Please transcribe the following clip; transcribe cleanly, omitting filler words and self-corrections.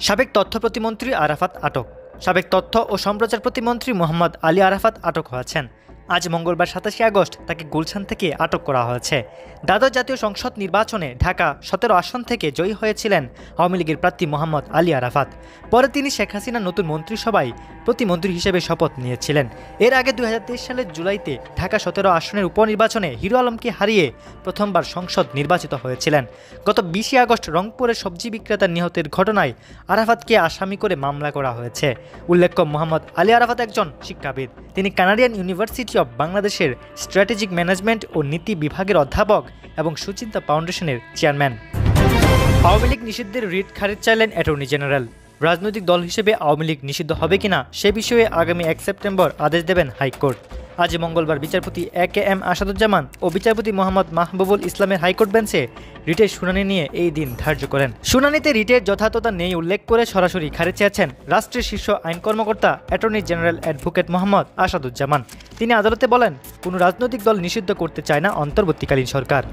সাবেক তথ্য প্রতিমন্ত্রী আরাফাত আটক। সাবেক তথ্য ও সম্প্রচার প্রতিমন্ত্রী মোহাম্মদ আলী আরাফাত আটক হয়েছেন। আজ মঙ্গলবার ২৭ আগস্ট তাকে গুলশান থেকে আটক করা হয়েছে। দ্বাদশ জাতীয় সংসদ নির্বাচনে ঢাকা ১৭ আসন থেকে জয়ী হয়েছিলেন আওয়ামী লীগের প্রার্থী মোহাম্মদ আলী আরাফাত। পরে তিনি শেখ হাসিনার নতুন মন্ত্রিসভায় প্রতিমন্ত্রী হিসেবে শপথ নিয়েছিলেন। এর আগে ২০২৩ সালের জুলাইতে ঢাকা ১৭ আসনের উপনির্বাচনে হিরো আলমকে হারিয়ে প্রথমবার সংসদ নির্বাচিত হয়েছিলেন। গত ২০ আগস্ট রংপুরের সবজি বিক্রেতা নিহতের ঘটনায় আরাফাতকে আসামি করে মামলা করা হয়েছে। উল্লেখ্য, মোহাম্মদ আলী আরাফাত একজন শিক্ষাবিদ। তিনি কানাডিয়ান ইউনিভার্সিটি অব বাংলাদেশের স্ট্র্যাটেজিক ম্যানেজমেন্ট ও নীতি বিভাগের অধ্যাপক এবং সুচিন্তা ফাউন্ডেশনের চেয়ারম্যান। আওয়ামী লীগ নিষিদ্ধের রিট খারিজ চাইলেন অ্যাটর্নি জেনারেল। রাজনৈতিক দল হিসেবে আওয়ামী লীগ নিষিদ্ধ হবে কিনা সে বিষয়ে আগামী ১ সেপ্টেম্বর আদেশ দেবেন হাইকোর্ট। আজ মঙ্গলবার বিচারপতি এ.কে.এম. আসাদুজ্জামান ও বিচারপতি মোহাম্মদ মাহবুবুল ইসলামের হাইকোর্ট বেঞ্চে রিটের শুনানি নিয়ে এই দিন ধার্য করেন। শুনানিতে রিটের যথার্থতা নেই উল্লেখ করে সরাসরি খারিজ চেয়েছেন রাষ্ট্রের শীর্ষ আইন কর্মকর্তা attorney general advocate Mohammad Asaduzzaman. তিনি আদালতে বলেন, কোনো রাজনৈতিক দল নিষিদ্ধ করতে চায় না অন্তর্বর্তীকালীন সরকার।